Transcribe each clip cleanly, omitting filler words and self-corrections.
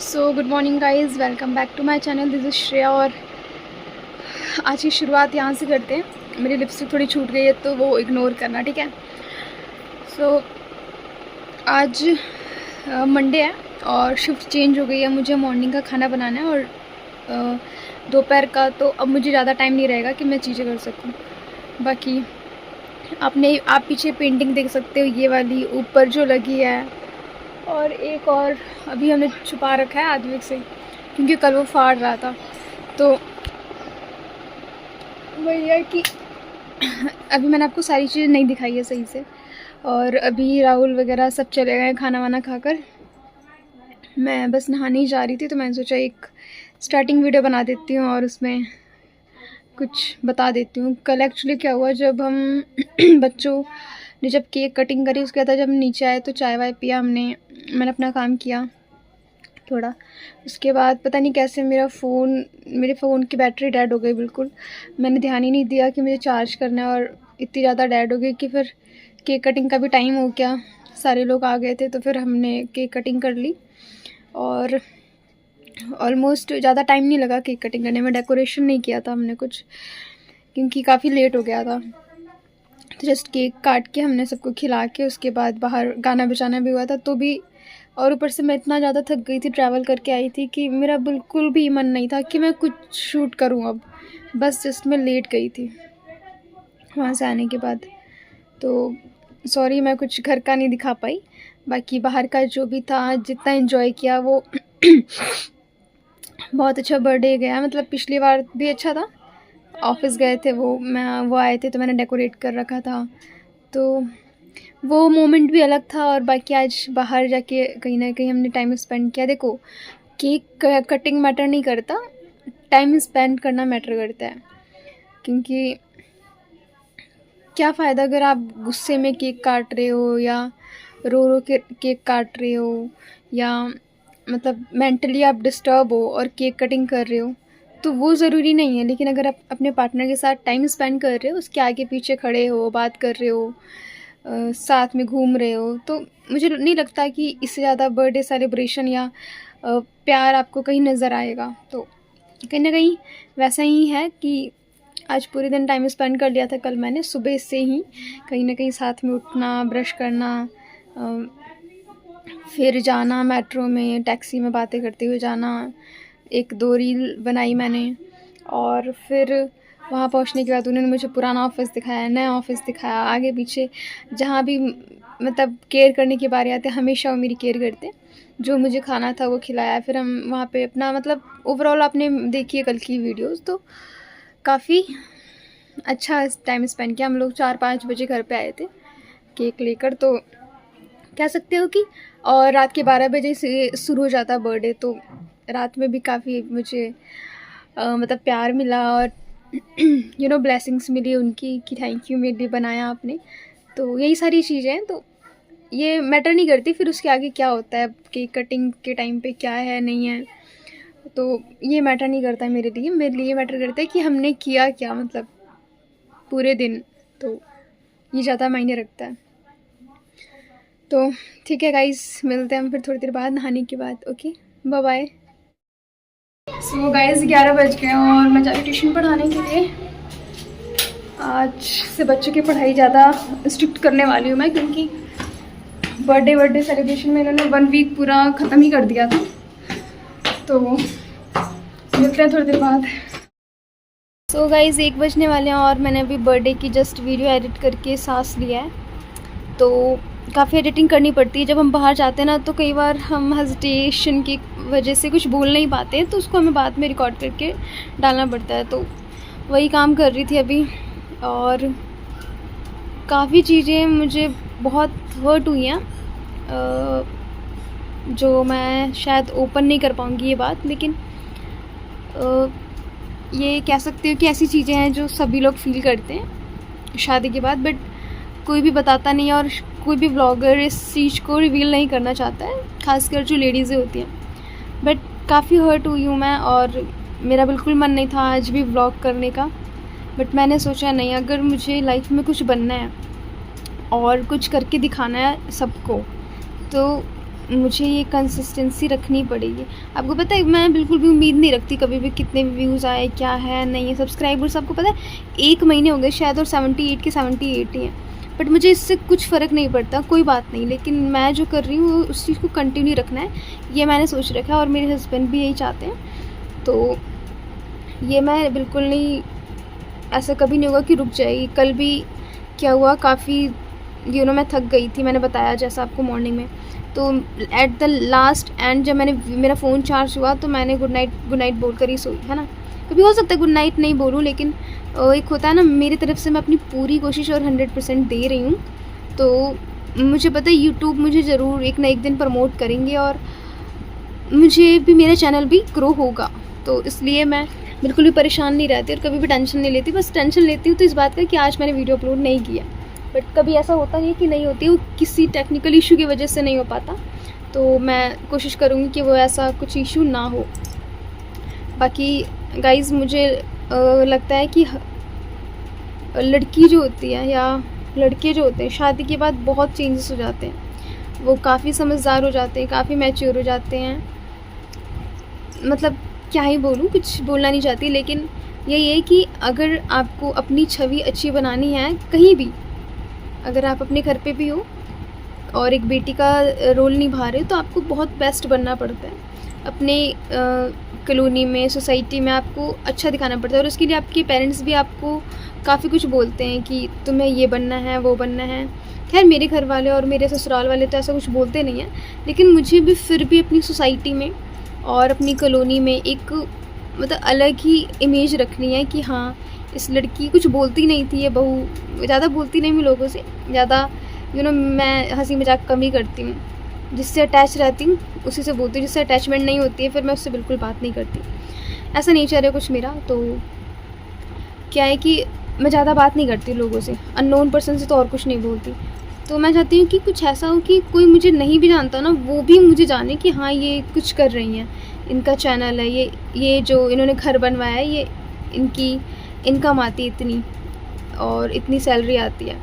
So good morning guys, welcome back to my channel. This is Shreya. और आज की शुरुआत यहाँ से करते हैं। मेरी लिपस्टिक थोड़ी छूट गई है तो वो इग्नोर करना, ठीक है। सो आज मंडे है और शिफ्ट चेंज हो गई है। मुझे मॉर्निंग का खाना बनाना है और दोपहर का, तो अब मुझे ज़्यादा टाइम नहीं रहेगा कि मैं चीज़ें कर सकूँ। बाकी आप पीछे पेंटिंग देख सकते हो, ये वाली ऊपर जो लगी है, और एक और अभी हमने छुपा रखा है आदमी से क्योंकि कल वो फाड़ रहा था। तो वही है कि अभी मैंने आपको सारी चीज़ें नहीं दिखाई है सही से। और अभी राहुल वगैरह सब चले गए खाना वाना खाकर। मैं बस नहाने ही जा रही थी तो मैंने सोचा एक स्टार्टिंग वीडियो बना देती हूँ और उसमें कुछ बता देती हूँ। कल एक्चुअली क्या हुआ, जब हम बच्चों ने जब केक कटिंग करी, उसके बाद जब हम नीचे आए तो चाय वाय पिया हमने, मैंने अपना काम किया थोड़ा। उसके बाद पता नहीं कैसे मेरे फ़ोन की बैटरी डेड हो गई बिल्कुल। मैंने ध्यान ही नहीं दिया कि मुझे चार्ज करना है और इतनी ज़्यादा डेड हो गई कि फिर केक कटिंग का भी टाइम हो गया। सारे लोग आ गए थे तो फिर हमने केक कटिंग कर ली और ऑलमोस्ट ज़्यादा टाइम नहीं लगा केक कटिंग करने में। डेकोरेशन नहीं किया था हमने कुछ क्योंकि काफ़ी लेट हो गया था। तो जस्ट केक काट के हमने सबको खिला के उसके बाद बाहर गाना बजाना भी हुआ था तो भी। और ऊपर से मैं इतना ज़्यादा थक गई थी, ट्रैवल करके आई थी, कि मेरा बिल्कुल भी मन नहीं था कि मैं कुछ शूट करूं। अब बस जस्ट मैं लेट गई थी वहाँ से आने के बाद। तो सॉरी, मैं कुछ घर का नहीं दिखा पाई। बाकी बाहर का जो भी था, जितना एंजॉय किया वो बहुत अच्छा बर्थडे गया। मतलब पिछली बार भी अच्छा था। ऑफिस गए थे वो आए थे तो मैंने डेकोरेट कर रखा था, तो वो मोमेंट भी अलग था। और बाकी आज बाहर जाके कहीं ना कहीं हमने टाइम स्पेंड किया। देखो, केक कटिंग मैटर नहीं करता, टाइम स्पेंड करना मैटर करता है। क्योंकि क्या फ़ायदा अगर आप गुस्से में केक काट रहे हो या रो रो के केक काट रहे हो, या मतलब मेंटली आप डिस्टर्ब हो और केक कटिंग कर रहे हो, तो वो ज़रूरी नहीं है। लेकिन अगर आप अपने पार्टनर के साथ टाइम स्पेंड कर रहे हो, उसके आगे पीछे खड़े हो, बात कर रहे हो, साथ में घूम रहे हो, तो मुझे नहीं लगता कि इससे ज़्यादा बर्थडे सेलिब्रेशन या प्यार आपको कहीं नज़र आएगा। तो कहीं ना कहीं वैसा ही है कि आज पूरे दिन टाइम स्पेंड कर लिया था कल मैंने सुबह से ही। कहीं ना कहीं साथ में उठना, ब्रश करना, फिर जाना मेट्रो में, टैक्सी में बातें करते हुए जाना। एक दो रील बनाई मैंने और फिर वहाँ पहुँचने के बाद उन्होंने मुझे पुराना ऑफ़िस दिखाया, नया ऑफ़िस दिखाया, आगे पीछे जहाँ भी मतलब केयर करने की बारी आती है हमेशा वो मेरी केयर करते। जो मुझे खाना था वो खिलाया। फिर हम वहाँ पे अपना मतलब ओवरऑल आपने देखी है कल की वीडियोस, तो काफ़ी अच्छा टाइम स्पेंड किया। हम लोग 4-5 बजे घर पे आए थे केक लेकर, तो कह सकते हो कि और रात के 12 बजे से शुरू हो जाता बर्थडे। तो रात में भी काफ़ी मुझे मतलब प्यार मिला और ब्लेसिंग्स मिली उनकी कि थैंक यू मेरे लिए बनाया आपने। तो यही सारी चीज़ें हैं। तो ये मैटर नहीं करती फिर उसके आगे क्या होता है, केक कटिंग के टाइम पे क्या है नहीं है, तो ये मैटर नहीं करता है मेरे लिए मैटर करता है कि हमने किया क्या, मतलब पूरे दिन। तो ये ज़्यादा मायने रखता है। तो ठीक है गाइस, मिलते हैं हम फिर थोड़ी देर बाद नहाने के बाद। Okay, bye bye. So guys 11 बज गए और मैं जा रही ट्यूशन पढ़ाने के लिए। आज से बच्चों की पढ़ाई ज़्यादा स्ट्रिक्ट करने वाली हूँ मैं, क्योंकि बर्थडे सेलिब्रेशन में इन्होंने 1 वीक पूरा ख़त्म ही कर दिया था। तो मिलते हैं थोड़ी देर बाद। सो गाइस 1 बजने वाले हैं और मैंने अभी बर्थडे की जस्ट वीडियो एडिट करके सांस लिया है। तो काफ़ी एडिटिंग करनी पड़ती है। जब हम बाहर जाते हैं ना तो कई बार हम हेजिटेशन की वजह से कुछ बोल नहीं पाते हैं, तो उसको हमें बाद में रिकॉर्ड करके डालना पड़ता है। तो वही काम कर रही थी अभी। और काफ़ी चीज़ें मुझे बहुत हर्ट हुई हैं, जो मैं शायद ओपन नहीं कर पाऊँगी ये बात, लेकिन ये कह सकते हो कि ऐसी चीज़ें हैं जो सभी लोग फील करते हैं शादी के बाद, बट कोई भी बताता नहीं है और कोई भी ब्लॉगर इस चीज़ को रिवील नहीं करना चाहता है, खासकर जो लेडीज़ें होती हैं। बट काफ़ी हर्ट हुई हूँ मैं और मेरा बिल्कुल मन नहीं था आज भी ब्लॉग करने का। बट मैंने सोचा नहीं, अगर मुझे लाइफ में कुछ बनना है और कुछ करके दिखाना है सबको, तो मुझे ये कंसिस्टेंसी रखनी पड़ेगी। आपको पता है मैं बिल्कुल भी उम्मीद नहीं रखती कभी भी कितने व्यूज़ आए, क्या है नहीं है। सब्सक्राइबर्स आपको पता है 1 महीने हो गए शायद और 78 के 78 ही हैं। बट मुझे इससे कुछ फ़र्क नहीं पड़ता, कोई बात नहीं, लेकिन मैं जो कर रही हूँ उस चीज़ को कंटिन्यू रखना है, ये मैंने सोच रखा है और मेरे हस्बैंड भी यही चाहते हैं। तो ये मैं बिल्कुल नहीं, ऐसा कभी नहीं होगा कि रुक जाएगी। कल भी क्या हुआ, काफ़ी मैं थक गई थी, मैंने बताया जैसा आपको मॉर्निंग में। तो एट द लास्ट एंड जब मेरा फ़ोन चार्ज हुआ तो मैंने गुड नाइट बोल कर ही सोई, है ना। कभी हो सकता है गुड नाइट नहीं बोलूँ, लेकिन एक होता है ना, मेरी तरफ से मैं अपनी पूरी कोशिश और 100% दे रही हूँ। तो मुझे पता है यूट्यूब मुझे ज़रूर एक ना एक दिन प्रमोट करेंगे और मुझे भी, मेरा चैनल भी ग्रो होगा। तो इसलिए मैं बिल्कुल भी परेशान नहीं रहती और कभी भी टेंशन नहीं लेती। बस टेंशन लेती हूँ तो इस बात का कि आज मैंने वीडियो अपलोड नहीं किया, बट कभी ऐसा होता नहीं कि नहीं होती, वो किसी टेक्निकल इशू की वजह से नहीं हो पाता। तो मैं कोशिश करूँगी कि वो ऐसा कुछ इशू ना हो। बाकी गाइज़ मुझे लगता है कि लड़की जो होती है या लड़के जो होते हैं शादी के बाद बहुत चेंजेस हो जाते हैं। वो काफ़ी समझदार हो जाते हैं, काफ़ी मैच्योर हो जाते हैं। मतलब क्या ही बोलूँ, कुछ बोलना नहीं चाहती, लेकिन यही है कि अगर आपको अपनी छवि अच्छी बनानी है कहीं भी, अगर आप अपने घर पे भी हो और एक बेटी का रोल निभा रहे हो, तो आपको बहुत बेस्ट बनना पड़ता है। अपने कॉलोनी में, सोसाइटी में आपको अच्छा दिखाना पड़ता है और उसके लिए आपके पेरेंट्स भी आपको काफ़ी कुछ बोलते हैं कि तुम्हें ये बनना है, वो बनना है। खैर मेरे घर वाले और मेरे ससुराल वाले तो ऐसा कुछ बोलते नहीं हैं, लेकिन मुझे भी फिर भी अपनी सोसाइटी में और अपनी कॉलोनी में एक मतलब अलग ही इमेज रखनी है कि हाँ, इस लड़की कुछ बोलती नहीं थी, ये बहू ज़्यादा बोलती नहीं मैं लोगों से, ज़्यादा मैं हंसी मजाक कम ही करती हूँ। जिससे अटैच रहती हूँ उसी से बोलती हूँ, जिससे अटैचमेंट नहीं होती है फिर मैं उससे बिल्कुल बात नहीं करती। ऐसा नेचर है कुछ मेरा। तो क्या है कि मैं ज़्यादा बात नहीं करती लोगों से, अननोन पर्सन से तो और कुछ नहीं बोलती। तो मैं चाहती हूँ कि कुछ ऐसा हो कि कोई मुझे नहीं भी जानता ना, वो भी मुझे जाने कि हाँ ये कुछ कर रही हैं, इनका चैनल है, ये जो इन्होंने घर बनवाया है, ये इनकी इनकम आती है इतनी और इतनी सैलरी आती है,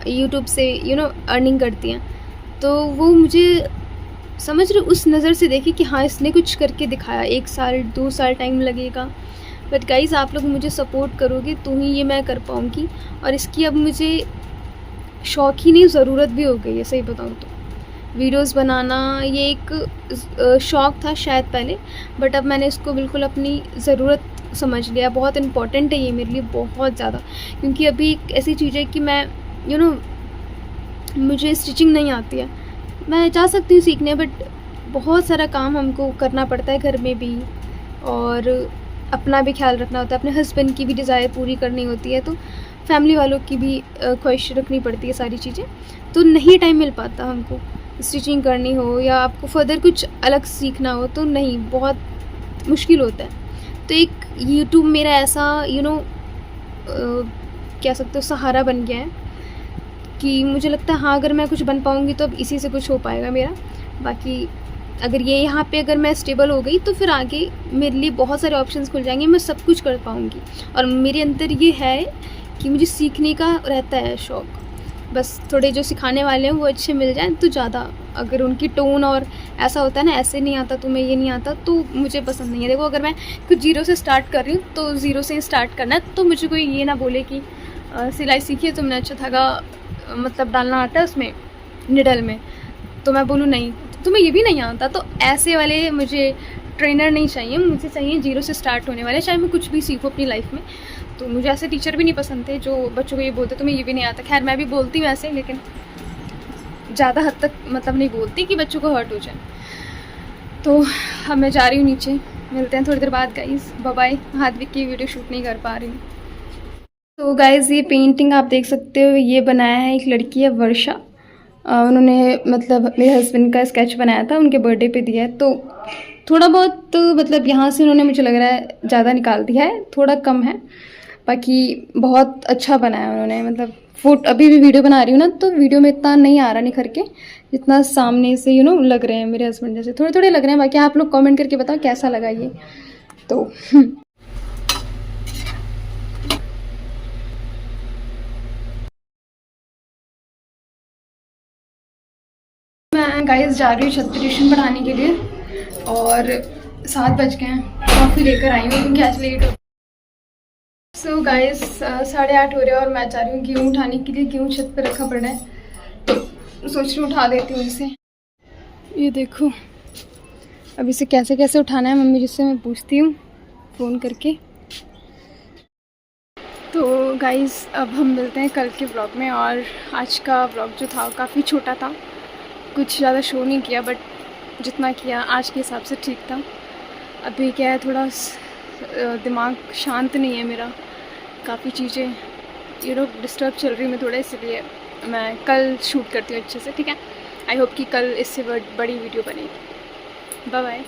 यूट्यूब से अर्निंग करती हैं। तो वो मुझे समझ रहे उस नज़र से देखे कि हाँ इसने कुछ करके दिखाया। 1 साल 2 साल टाइम लगेगा, बट गाइज़ आप लोग मुझे सपोर्ट करोगे तो ही ये मैं कर पाऊँगी। और इसकी अब मुझे शौक ही नहीं, ज़रूरत भी हो गई है। सही बताऊँ तो वीडियोस बनाना ये एक शौक़ था शायद पहले, बट अब मैंने इसको बिल्कुल अपनी ज़रूरत समझ लिया। बहुत इम्पॉर्टेंट है ये मेरे लिए, बहुत ज़्यादा। क्योंकि अभी एक ऐसी चीज़ है कि मैं मुझे स्टिचिंग नहीं आती है। मैं चाह सकती हूँ सीखने, बट बहुत सारा काम हमको करना पड़ता है घर में भी, और अपना भी ख्याल रखना होता है, अपने हस्बैंड की भी डिज़ायर पूरी करनी होती है, तो फैमिली वालों की भी ख्वाहिश रखनी पड़ती है, सारी चीज़ें। तो नहीं टाइम मिल पाता हमको, स्टिचिंग करनी हो या आपको फर्दर कुछ अलग सीखना हो तो नहीं, बहुत मुश्किल होता है। तो एक यूट्यूब मेरा ऐसा कह सकते हो सहारा बन गया है कि मुझे लगता है हाँ अगर मैं कुछ बन पाऊँगी तो अब इसी से कुछ हो पाएगा मेरा। बाकी अगर ये यहाँ पे अगर मैं स्टेबल हो गई तो फिर आगे मेरे लिए बहुत सारे ऑप्शंस खुल जाएंगे, मैं सब कुछ कर पाऊँगी। और मेरे अंदर ये है कि मुझे सीखने का रहता है शौक़, बस थोड़े जो सिखाने वाले हैं वो अच्छे मिल जाएँ तो ज़्यादा। अगर उनकी टोन और ऐसा होता है ना, ऐसे नहीं आता तुम्हें, ये नहीं आता, तो मुझे पसंद नहीं है। देखो अगर मैं कुछ ज़ीरो से स्टार्ट कर रही हूँ तो ज़ीरो से स्टार्ट करना है, तो मुझे कोई ये ना बोले कि सिलाई सीखी है तुमने, अच्छा धागा मतलब डालना आता है उसमें निडल में, तो मैं बोलूँ नहीं तुम्हें ये भी नहीं आता। तो ऐसे वाले मुझे ट्रेनर नहीं चाहिए, मुझे चाहिए ज़ीरो से स्टार्ट होने वाले, चाहे मैं कुछ भी सीखूँ अपनी लाइफ में। तो मुझे ऐसे टीचर भी नहीं पसंद थे जो बच्चों को ये बोलते तुम्हें ये भी नहीं आता। खैर मैं भी बोलती हूँ ऐसे, लेकिन ज़्यादा हद तक मतलब नहीं बोलती कि बच्चों को हर्ट हो जाए। तो अब मैं जा रही हूँ नीचे, मिलते हैं थोड़ी देर बाद गाइस, बाय बाय। हार्दिक की वीडियो शूट नहीं कर पा रही हूँ। तो गाइस ये पेंटिंग आप देख सकते हो, ये बनाया है एक लड़की है वर्षा, उन्होंने मतलब मेरे हस्बैंड का स्केच बनाया था, उनके बर्थडे पे दिया है। तो थोड़ा बहुत तो मतलब यहाँ से उन्होंने मुझे लग रहा है ज़्यादा निकाल दिया है, थोड़ा कम है, बाकी बहुत अच्छा बनाया उन्होंने। मतलब अभी भी वीडियो बना रही हूँ ना, तो वीडियो में इतना नहीं आ रहा निखर के, जितना सामने से लग रहे हैं मेरे हस्बैंड जैसे, थोड़े थोड़े लग रहे हैं। बाकी आप लोग कमेंट करके बताओ कैसा लगा ये। तो गाइस जा रही हूँ छत पे ट्यूशन पढ़ाने के लिए और 7 बज गए हैं। कॉफ़ी लेकर आई हूँ क्योंकि आज लेट हो। सो गाइस 8:30 हो रहे हैं और मैं जा रही हूँ गेहूँ उठाने के लिए। गेहूँ छत पे रखा पड़ा है तो सोच रही हूँ उठा देती हूँ इसे। ये देखो अब इसे कैसे कैसे उठाना है, मम्मी जिससे मैं पूछती हूँ फ़ोन करके। तो गाइस अब हम मिलते हैं कल के व्लॉग में। और आज का व्लॉग जो था काफ़ी छोटा था, कुछ ज़्यादा शो नहीं किया, बट जितना किया आज के हिसाब से ठीक था। अभी क्या है, थोड़ा दिमाग शांत नहीं है मेरा, काफ़ी चीज़ें डिस्टर्ब चल रही मैं थोड़ा, इसलिए मैं कल शूट करती हूँ अच्छे से, ठीक है। आई होप कि कल इससे बड़ी वीडियो बनेगी। Bye bye.